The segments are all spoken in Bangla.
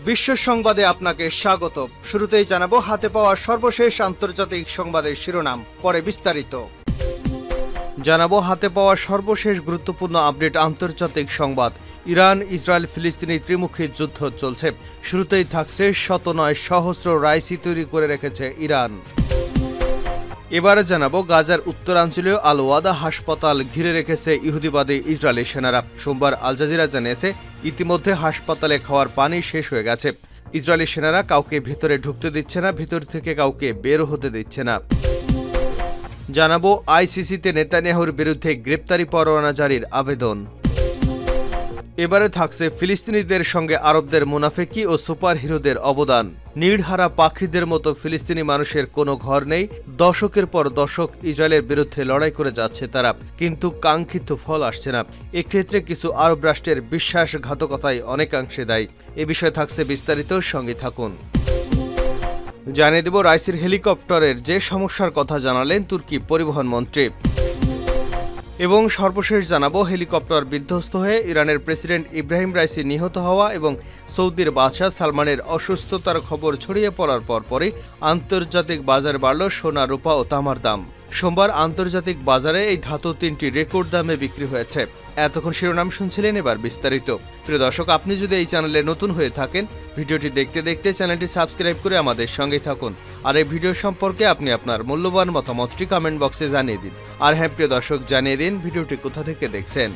বিশ্ব সংবাদে আপনাকে স্বাগত। শুরুতেই জানাবো হাতে পাওয়া সর্বশেষ আন্তর্জাতিক সংবাদের শিরোনাম, পরে বিস্তারিত। জানাবো হাতে পাওয়া সর্বশেষ গুরুত্বপূর্ণ আপডেট আন্তর্জাতিক সংবাদ। ইরান, ইসরায়েল, ফিলিস্তিনি ত্রিমুখী যুদ্ধ চলছে। শুরুতেই থাকছে শত নয় সহস্র রাইসি তৈরি করে রেখেছে ইরান। এবারে জানাবো গাজার উত্তরাঞ্চলীয় আল ওয়াদা হাসপাতাল ঘিরে রেখেছে ইহুদিবাদী ইসরায়েলি সেনারা। সোমবার আল জাজিরা জানিয়েছে ইতিমধ্যে হাসপাতালে খাওয়ার পানি শেষ হয়ে গেছে। ইসরায়েলি সেনারা কাউকে ভেতরে ঢুকতে দিচ্ছে না, ভেতর থেকে কাউকে বের হতে দিচ্ছে না। জানাবো আইসিসিতে নেতানিয়াহুর বিরুদ্ধে গ্রেপ্তারি পরোয়ানা জারির আবেদন। এবারে থাকছে ফিলিস্তিনিদের সঙ্গে আরবদের মুনাফেকি ও সুপার হিরোদের অবদান। নির্হারা পাখিদের মতো ফিলিস্তিনি মানুষের কোনো ঘর নেই। দশকের পর দশক ইসরায়েলের বিরুদ্ধে লড়াই করে যাচ্ছে তারা, কিন্তু কাঙ্ক্ষিত ফল আসছে না। এক্ষেত্রে কিছু আরব রাষ্ট্রের বিশ্বাসঘাতকতাই অনেকাংশে দায়ী। এ বিষয়ে থাকছে বিস্তারিত, সঙ্গে থাকুন। জানিয়ে দেব রাইসির হেলিকপ্টারের যে সমস্যার কথা জানালেন তুর্কি পরিবহন মন্ত্রী। এবং সর্বশেষ জানাবো হেলিকপ্টার বিধ্বস্ত হয়ে ইরানের প্রেসিডেন্ট ইব্রাহিম রাইসি নিহত হওয়া এবং সৌদির বাদশাহ সালমানের অসুস্থতার খবর ছড়িয়ে পড়ার পরপরই আন্তর্জাতিক বাজারে বাড়ল সোনা, রূপা ও তামার দাম। সোমবার আন্তর্জাতিক বাজারে এই ধাতু তিনটি রেকর্ড দামে বিক্রি হয়েছে। এতক্ষণ শিরোনাম শুনছিলেন, এবার বিস্তারিত। প্রিয় দর্শক, আপনি যদি এই চ্যানেলে নতুন হয়ে থাকেন, ভিডিওটি দেখতে দেখতে চ্যানেলটি সাবস্ক্রাইব করে আমাদের সঙ্গে থাকুন। আর এই ভিডিও সম্পর্কে আপনি আপনার মূল্যবান মতামতটি কমেন্ট বক্সে জানিয়ে দিন। আর হ্যাঁ প্রিয় দর্শক, জানিয়ে দিন ভিডিওটি কোথা থেকে দেখছেন।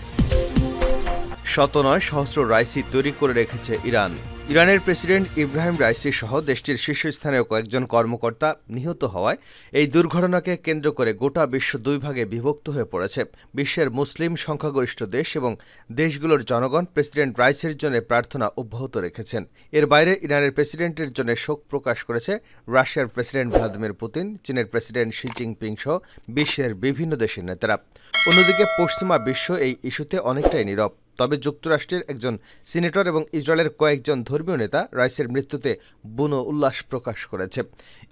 শত নয় সহস্র রাইসি তৈরি করে রেখেছে ইরান। ইরানের প্রেসিডেন্ট ইব্রাহিম রাইসি সহ দেশটির শীর্ষস্থানীয় কয়েকজন কর্মকর্তা নিহত হওয়ায় এই দুর্ঘটনাকে কেন্দ্র করে গোটা বিশ্ব দুই ভাগে বিভক্ত হয়ে পড়েছে। বিশ্বের মুসলিম সংখ্যাগরিষ্ঠ দেশ এবং দেশগুলোর জনগণ প্রেসিডেন্ট রাইসির জন্য প্রার্থনা অব্যাহত রেখেছেন। এর বাইরে ইরানের প্রেসিডেন্টের জন্য শোক প্রকাশ করেছে রাশিয়ার প্রেসিডেন্ট ভ্লাদিমির পুতিন, চীনের প্রেসিডেন্ট শি জিনপিং সহ বিশ্বের বিভিন্ন দেশের নেতারা। অন্যদিকে পশ্চিমা বিশ্ব এই ইস্যুতে অনেকটাই নীরব। তবে যুক্তরাষ্ট্রের একজন সিনেটর এবং ইসরায়েলের কয়েকজন ধর্মীয় নেতা রাইসির মৃত্যুতে বুনো উল্লাস প্রকাশ করেছে।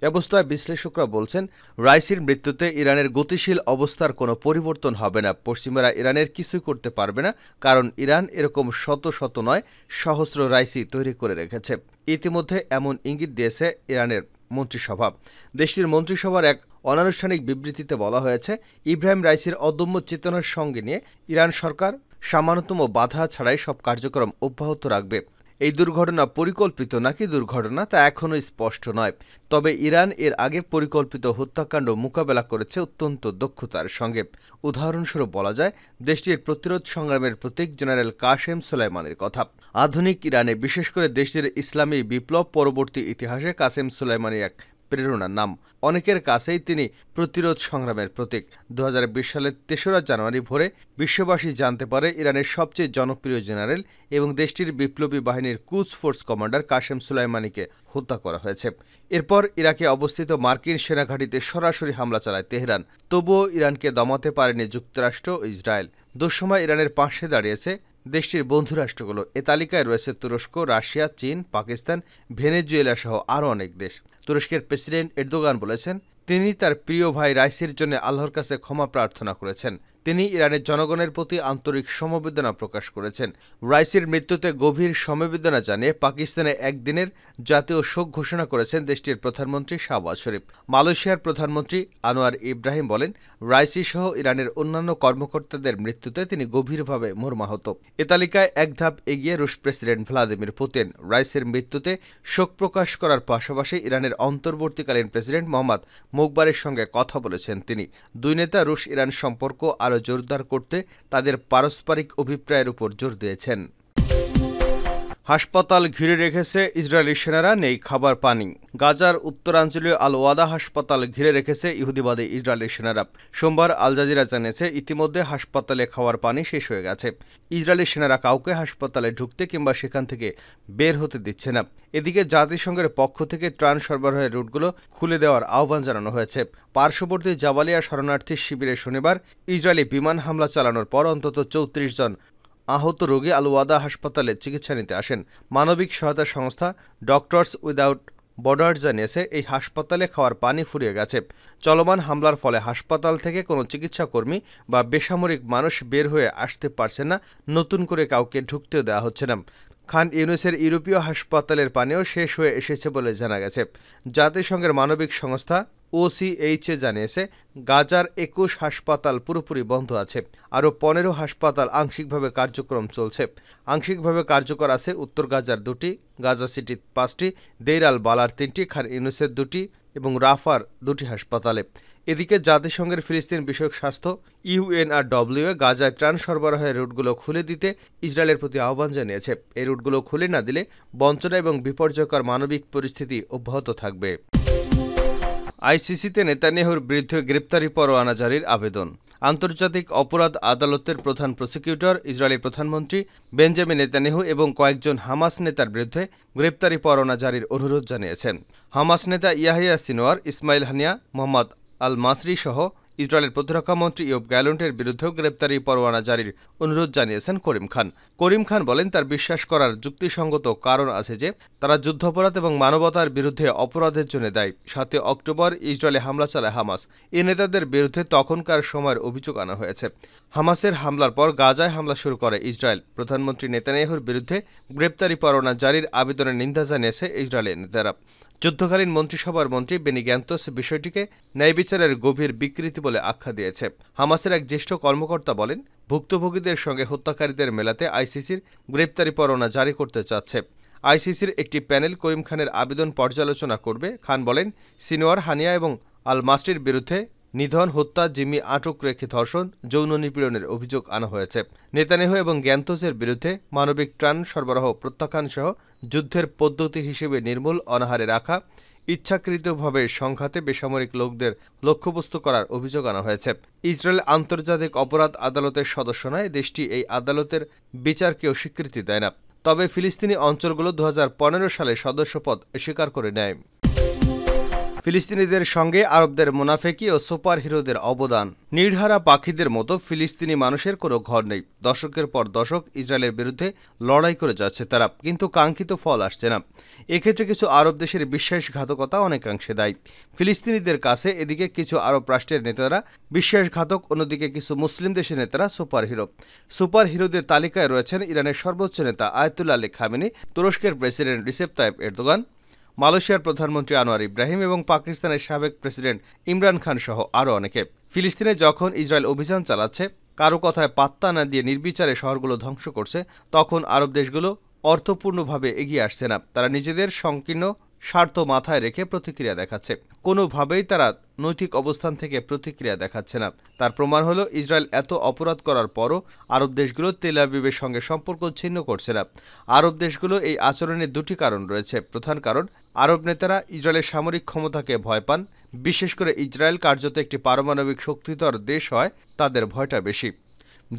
এ অবস্থায় বিশ্লেষকরা বলছেন, রাইসির মৃত্যুতে ইরানের গতিশীল অবস্থার কোনো পরিবর্তন হবে না। পশ্চিমারা ইরানের কিছুই করতে পারবে না, কারণ ইরান এরকম শত শত নয় সহস্র রাইসি তৈরি করে রেখেছে। ইতিমধ্যে এমন ইঙ্গিত দিয়েছে ইরানের মন্ত্রিসভা। দেশটির মন্ত্রিসভার এক অনানুষ্ঠানিক বিবৃতিতে বলা হয়েছে, ইব্রাহিম রাইসির অদম্য চেতনার সঙ্গে নিয়ে ইরান সরকার সামান্যতম বাধা ছাড়াই সব কার্যক্রম অব্যাহত রাখবে। এই দুর্ঘটনা পরিকল্পিত নাকি দুর্ঘটনা তা এখনও স্পষ্ট নয়। তবে ইরান এর আগে পরিকল্পিত হত্যাকাণ্ড মোকাবেলা করেছে অত্যন্ত দক্ষতার সঙ্গে। উদাহরণস্বরূপ বলা যায় দেশটির প্রতিরোধ সংগ্রামের প্রতীক জেনারেল কাসেম সুলাইমানির কথা। আধুনিক ইরানে, বিশেষ করে দেশটির ইসলামী বিপ্লব পরবর্তী ইতিহাসে কাসেম সুলাইমানি এক প্রেরণার নাম। অনেকের কাছেই তিনি প্রতিরোধ সংগ্রামের প্রতীক। 2020 সালের 3রা জানুয়ারি ভোরে বিশ্ববাসী জানতে পারে ইরানের সবচেয়ে জনপ্রিয় জেনারেল এবং দেশটির বিপ্লবী বাহিনীর কুচ ফোর্স কমান্ডার কাসেম সুলাইমানিকে হত্যা করা হয়েছে। এরপর ইরাকে অবস্থিত মার্কিন সেনাঘাঁটিতে সরাসরি হামলা চালায় তেহরান। তবুও ইরানকে দমাতে পারেনি যুক্তরাষ্ট্র ও ইসরায়েল। দুঃসময় ইরানের পাশে দাঁড়িয়েছে দেশটির বন্ধুরাষ্ট্রগুলো। এ তালিকায় রয়েছে তুরস্ক, রাশিয়া, চীন, পাকিস্তান, ভেনেজুয়েলা সহ আরও অনেক দেশ। তুরস্কের প্রেসিডেন্ট এরদোগান বলেছেন, তিনি তার প্রিয় ভাই রাইসির জন্য আল্লাহর কাছে ক্ষমা প্রার্থনা করেছেন। তিনি ইরানের জনগণের প্রতি আন্তরিক সমবেদনা প্রকাশ করেছেন। রাইসির মৃত্যুতে গভীর সমবেদনা জানিয়ে পাকিস্তানে একদিনের জাতীয় শোক ঘোষণা করেছেন দেশটির প্রধানমন্ত্রী শাহবাজ শরীফ। মালয়েশিয়ার প্রধানমন্ত্রী আনোয়ার ইব্রাহিম বলেন, রাইসি সহ ইরানের অন্যান্য কর্মকর্তাদের মৃত্যুতে তিনি গভীরভাবে মর্মাহত। এ তালিকায় এক ধাপ এগিয়ে রুশ প্রেসিডেন্ট ভ্লাদিমির পুতিন। রাইসির মৃত্যুতে শোক প্রকাশ করার পাশাপাশি ইরানের অন্তর্বর্তীকালীন প্রেসিডেন্ট মোহাম্মদ মুখবারের সঙ্গে কথা বলেছেন তিনি। দুই নেতা রুশ ইরান সম্পর্ক আরও জোরদার করতে তাদের পারস্পরিক অভিপ্রায়ের উপর জোর দিয়েছেন। হাসপাতাল ঘিরে রেখেছে ইসরায়েলি সেনারা, নেই খাবার পানি। গাজার উত্তরাঞ্চলীয় আল ওয়াদা হাসপাতাল ঘিরে রেখেছে ইহুদিবাদী ইসরায়েলি সেনারা। সোমবার আল জাজিরা জানিয়েছে ইতিমধ্যে হাসপাতালে খাওয়ার পানি শেষ হয়ে গেছে। ইসরায়েলি সেনারা কাউকে হাসপাতালে ঢুকতে কিংবা সেখান থেকে বের হতে দিচ্ছে না। এদিকে জাতিসংঘের পক্ষ থেকে ত্রাণ সরবরাহের রুটগুলো খুলে দেওয়ার আহ্বান জানানো হয়েছে। পার্শ্ববর্তী জাবালিয়া শরণার্থী শিবিরে শনিবার ইসরায়েলি বিমান হামলা চালানোর পর অন্তত 34 জন আহত রোগী আল ওয়াদা হাসপাতালে চিকিৎসা নিতে আসেন। মানবিক সহায়তা সংস্থা ডক্টরস উইদাউট বর্ডার জানিয়েছে এই হাসপাতালে খাওয়ার পানি ফুরিয়ে গেছে। চলমান হামলার ফলে হাসপাতাল থেকে কোনো চিকিৎসা কর্মী বা বেসামরিক মানুষ বের হয়ে আসতে পারছে না, নতুন করে কাউকে ঢুকতেও দেওয়া হচ্ছে না। খান ইউনুসের ইউরোপীয় হাসপাতালের পানিও শেষ হয়ে এসেছে বলে জানা গেছে। জাতিসংঘের মানবিক সংস্থা OCHA জানিয়েছে, গাজার 21 হাসপাতাল পুরোপুরি বন্ধ আছে। আরও 15 হাসপাতাল আংশিকভাবে কার্যক্রম চলছে। আংশিকভাবে কার্যকর আছে উত্তর গাজার 2টি, গাজা সিটির 5টি, দেইর আল বালার 3টি, খান ইউনুসের 2টি এবং রাফার 2টি হাসপাতালে। এদিকে জাতিসংঘের ফিলিস্তিন বিষয়ক স্বাস্থ্য UNRWA গাজায় ত্রাণ সরবরাহের রুটগুলো খুলে দিতে ইসরায়েলের প্রতি আহ্বান জানিয়েছে। এই রুটগুলো খুলে না দিলে বঞ্চনা এবং বিপর্যয়কর মানবিক পরিস্থিতি অব্যাহত থাকবে। ICCতে নেতানিয়াহুর বিরুদ্ধে গ্রেপ্তারি পরোয়ানা জারির আবেদন। আন্তর্জাতিক অপরাধ আদালতের প্রধান প্রসিকিউটর ইসরায়েলি প্রধানমন্ত্রী বেঞ্জামিন নেতানিয়াহু এবং কয়েকজন হামাস নেতার বিরুদ্ধে গ্রেপ্তারি পরোয়ানা জারির অনুরোধ জানিয়েছেন। হামাস নেতা ইয়াহিয়া সিনোয়ার, ইসমাইল হানিয়া, মোহাম্মদ আল মাসরি সহ ইসরায়েলের প্রতিরক্ষামন্ত্রী ইয়োব গ্যালন্টের বিরুদ্ধেও গ্রেপ্তারি পরোয়ানা জারির অনুরোধ জানিয়েছেন করিম খান। করিম খান বলেন, তার বিশ্বাস করার যুক্তিসঙ্গত কারণ আছে যে তারা যুদ্ধাপরাধ এবং মানবতার বিরুদ্ধে অপরাধের জন্য দায়ী। 7 অক্টোবর ইসরায়েলে হামলা চালায় হামাস। এই নেতাদের বিরুদ্ধে তখনকার সময়ের অভিযোগ আনা হয়েছে। হামাসের হামলার পর গাজায় হামলা শুরু করে ইসরায়েল। প্রধানমন্ত্রী নেতানিয়াহুর বিরুদ্ধে গ্রেপ্তারি পরোয়ানা জারির আবেদনের নিন্দা জানিয়েছে ইসরায়েলের নেতারা। যুদ্ধকালীন মন্ত্রিসভার মন্ত্রী বেনি গ্যান্তস বিষয়টিকে ন্যায়বিচারের গভীর বিকৃতি বলে আখ্যা দিয়েছে। হামাসের এক জ্যেষ্ঠ কর্মকর্তা বলেন, ভুক্তভোগীদের সঙ্গে হত্যাকারীদের মেলাতে ICCর গ্রেপ্তারি পরোয়ানা জারি করতে চাচ্ছে। ICCর একটি প্যানেল করিম খানের আবেদন পর্যালোচনা করবে। খান বলেন, সিনোয়ার, হানিয়া এবং আল মাসরির বিরুদ্ধে নিধন, হত্যা, জিম্মি আটক রেখে ধর্ষণ, যৌন নিপীড়নের অভিযোগ আনা হয়েছে। নেতানিয়াহু এবং গ্যান্তসের বিরুদ্ধে মানবিক ত্রাণ সরবরাহ প্রত্যাখ্যান সহ যুদ্ধের পদ্ধতি হিসেবে নির্মূল অনাহারে রাখা, ইচ্ছাকৃতভাবে সংঘাতে বেসামরিক লোকদের লক্ষ্যবস্তু করার অভিযোগ আনা হয়েছে। ইসরায়েল আন্তর্জাতিক অপরাধ আদালতের সদস্য নয়। দেশটি এই আদালতের বিচারকেও স্বীকৃতি দেয় না। তবে ফিলিস্তিনি অঞ্চলগুলো 2015 সালে সদস্যপদ স্বীকার করে নেয়। ফিলিস্তিনিদের সঙ্গে আরবদের মুনাফেকি ও সুপার হিরোদের অবদান। নির্হারা পাখিদের মতো ফিলিস্তিনি মানুষের কোনো ঘর নেই। দশকের পর দশক ইসরায়েলের বিরুদ্ধে লড়াই করে যাচ্ছে তারা, কিন্তু কাঙ্ক্ষিত ফল আসছে না। এক্ষেত্রে কিছু আরব দেশের বিশ্বাসঘাতকতা অনেকাংশে দায়ী। ফিলিস্তিনিদের কাছে এদিকে কিছু আরব রাষ্ট্রের নেতারা বিশ্বাসঘাতক, অন্যদিকে কিছু মুসলিম দেশের নেতারা সুপার হিরো। সুপার হিরোদের তালিকায় রয়েছেন ইরানের সর্বোচ্চ নেতা আয়াতুল্লাহ আলী খামেনি, তুরস্কের প্রেসিডেন্ট রিসেপ তাইপ এরদোগান, মালয়েশিয়ার প্রধানমন্ত্রী আনোয়ার ইব্রাহিম এবং পাকিস্তানের সাবেক প্রেসিডেন্ট ইমরান খান সহ আরও অনেকে। ফিলিস্তিনে যখন ইসরায়েল অভিযান চালাচ্ছে, কারো কথায় পাত্তা না দিয়ে নির্বিচারে শহরগুলো ধ্বংস করছে, তখন আরব দেশগুলো অর্থপূর্ণভাবে এগিয়ে আসছে না। তারা নিজেদের সংকীর্ণ স্বার্থ মাথায় রেখে প্রতিক্রিয়া দেখাচ্ছে। কোনোভাবেই তারা নৈতিক অবস্থান থেকে প্রতিক্রিয়া দেখাচ্ছে না। তার প্রমাণ হলো, ইসরায়েল এত অপরাধ করার পরও আরব দেশগুলো তেল আবিবের সঙ্গে সম্পর্ক ছিন্ন করছে না। আরব দেশগুলো এই আচরণের দুটি কারণ রয়েছে। প্রধান কারণ, আরব নেতারা ইসরায়েলের সামরিক ক্ষমতাকে ভয় পান। বিশেষ করে ইসরায়েল কার্যত একটি পারমাণবিক শক্তিধর দেশ হয়, তাদের ভয়টা বেশি।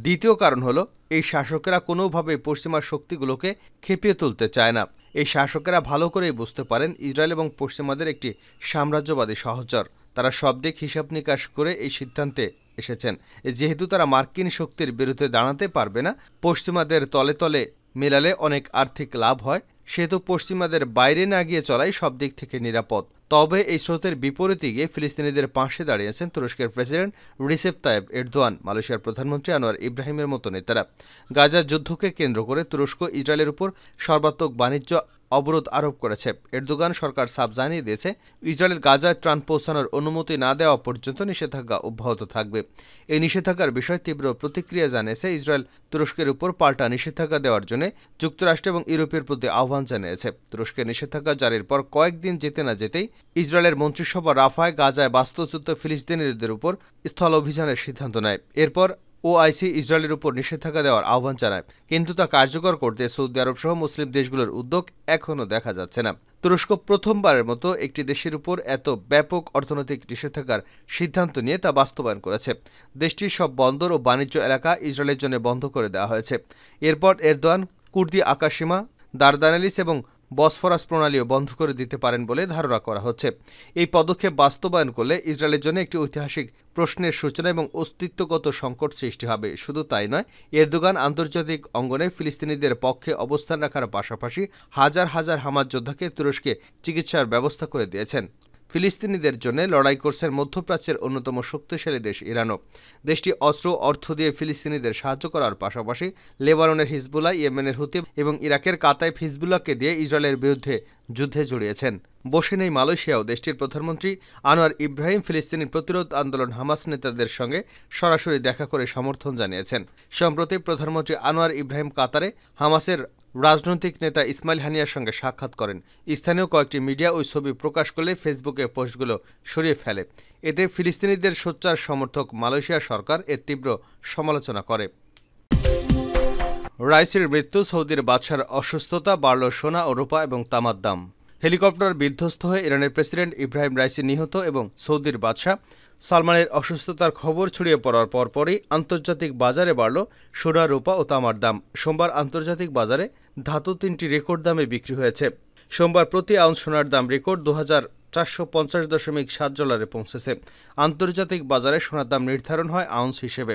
দ্বিতীয় কারণ হলো, এই শাসকেরা কোনোভাবেই পশ্চিমা শক্তিগুলোকে খেপিয়ে তুলতে চায় না। এই শাসকেরা ভালো করেই বুঝতে পারেন ইসরায়েল এবং পশ্চিমাদের একটি সাম্রাজ্যবাদী সহচর। তারা সব দিক হিসাব নিকাশ করে এই সিদ্ধান্তে এসেছেন, যেহেতু তারা মার্কিন শক্তির বিরুদ্ধে দাঁড়াতে পারবে না, পশ্চিমাদের তলে তলে মেলালে অনেক আর্থিক লাভ হয়, সেহেতু পশ্চিমাদের বাইরে না গিয়ে চলাই সব দিক থেকে নিরাপদ। তবে এই স্রোতের বিপরীতে গিয়ে ফিলিস্তিনিদের পাশে দাঁড়িয়েছেন তুরস্কের প্রেসিডেন্ট রিসেপ তাইপ এরদোয়ান, মালয়েশিয়ার প্রধানমন্ত্রী আনোয়ার ইব্রাহিমের মতো নেতারা। গাজার যুদ্ধকে কেন্দ্র করে তুরস্ক ইসরায়েলের উপর সর্বাত্মক বাণিজ্য অবরোধ আরোপ করেছে। এরদোগান সরকার সাফ জানিয়ে দিয়েছে, ইসরায়েলের গাজায় ত্রাণ পৌঁছানোর অনুমতি না দেওয়া পর্যন্ত নিষেধাজ্ঞা অব্যাহত থাকবে। এই নিষেধাজ্ঞার বিষয়ে তীব্র প্রতিক্রিয়া জানিয়েছে ইসরায়েল। তুরস্কের উপর পাল্টা নিষেধাজ্ঞা দেওয়ার জন্য যুক্তরাষ্ট্র এবং ইউরোপের প্রতি আহ্বান জানিয়েছে। তুরস্কের নিষেধাজ্ঞা জারির পর কয়েকদিন যেতে না যেতেই ইসরায়েলের মন্ত্রিসভা রাফায় গাজায় বাস্তুচ্যুত ফিলিস্তিনিদের উপর স্থল অভিযানের সিদ্ধান্ত নেয়। এরপর OIC ইসরায়েলের উপর নিষেধাজ্ঞা দেওয়ার আহ্বান জানায়, কিন্তু তা কার্যকর করতে সৌদি আরব সহ মুসলিম দেশগুলোর উদ্যোগ এখনও দেখা যাচ্ছে না। তুরস্ক প্রথমবারের মতো একটি দেশের উপর এত ব্যাপক অর্থনৈতিক নিষেধাজ্ঞার সিদ্ধান্ত নিয়ে তা বাস্তবায়ন করেছে। দেশটির সব বন্দর ও বাণিজ্য এলাকা ইসরায়েলের জন্য বন্ধ করে দেওয়া হয়েছে। এরপর এরদোয়ান কুর্দি আকাশসীমা, দারদানেলিস এবং বসফরাস প্রণালীও বন্ধ করে দিতে পারেন বলে ধারণা করা হচ্ছে। এই পদক্ষেপ বাস্তবায়ন করলে ইসরায়েলের জন্য একটি ঐতিহাসিক প্রশ্নের সূচনা এবং অস্তিত্বগত সংকট সৃষ্টি হবে। শুধু তাই নয়, এরদোগান আন্তর্জাতিক অঙ্গনে ফিলিস্তিনিদের পক্ষে অবস্থান রাখার পাশাপাশি হাজার হাজার হামাস যোদ্ধাকে তুরস্কে চিকিৎসার ব্যবস্থা করে দিয়েছেন। ফিলিস্তিনিদের জন্য লড়াই করছেন মধ্যপ্রাচ্যের অন্যতম শক্তিশালী দেশ ইরানও। দেশটি অস্ত্র অর্থ দিয়ে ফিলিস্তিনিদের সাহায্য করার পাশাপাশি লেবাননের হিজবুল্লাহ, ইয়েমেনের হুতি এবং ইরাকের কাতাইফ হিজবুল্লাহকে দিয়ে ইসরায়েলের বিরুদ্ধে যুদ্ধে জড়িয়েছেন। বসে নেই মালয়েশিয়াও। দেশটির প্রধানমন্ত্রী আনোয়ার ইব্রাহিম ফিলিস্তিনি প্রতিরোধ আন্দোলন হামাস নেতাদের সঙ্গে সরাসরি দেখা করে সমর্থন জানিয়েছেন। সম্প্রতি প্রধানমন্ত্রী আনোয়ার ইব্রাহিম কাতারে হামাসের রাজনৈতিক নেতা ইসমাইল হানিয়ার সঙ্গে সাক্ষাৎ করেন। স্থানীয় কয়েকটি মিডিয়া ওই ছবি প্রকাশ করলে ফেসবুকে পোস্টগুলো সরিয়ে ফেলে। এতে ফিলিস্তিনিদের সোচ্চার সমর্থক মালয়েশিয়া সরকার এর তীব্র সমালোচনা করে। রাইসির মৃত্যু, সৌদির বাদশার অসুস্থতা, বাড়ল সোনা ও রূপা এবং তামার দাম। হেলিকপ্টার বিধ্বস্ত হয়ে ইরানের প্রেসিডেন্ট ইব্রাহিম রাইসি নিহত এবং সৌদির বাদশাহ সালমানের অসুস্থতার খবর ছড়িয়ে পড়ার পরপরই আন্তর্জাতিক বাজারে বাড়ল সোনা, রূপা ও তামার দাম। সোমবার আন্তর্জাতিক বাজারে ধাতু 3টি রেকর্ড দামে বিক্রি হয়েছে। সোমবার প্রতি আউন্স সোনার দাম রেকর্ড $2,450.7 পৌঁছেছে। আন্তর্জাতিক বাজারে সোনার দাম নির্ধারণ হয় আউন্স হিসেবে।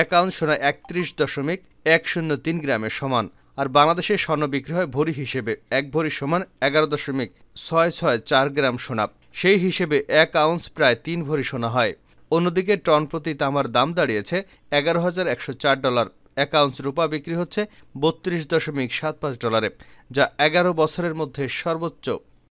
1 আউন্স সোনা 31.103 গ্রামের সমান। আর বাংলাদেশে স্বর্ণ বিক্রি হয় ভরি হিসেবে। 1 ভরি সমান 11.664 গ্রাম সোনা। সেই হিসেবে 1 আউন্স প্রায় 3 ভরি সোনা হয়। অন্যদিকে টন প্রতি তামার দাম দাঁড়িয়েছে $11,104। 1 আউন্স রূপা বিক্রি হচ্ছে $32.75, যা 11 বছরের মধ্যে সর্বোচ্চ।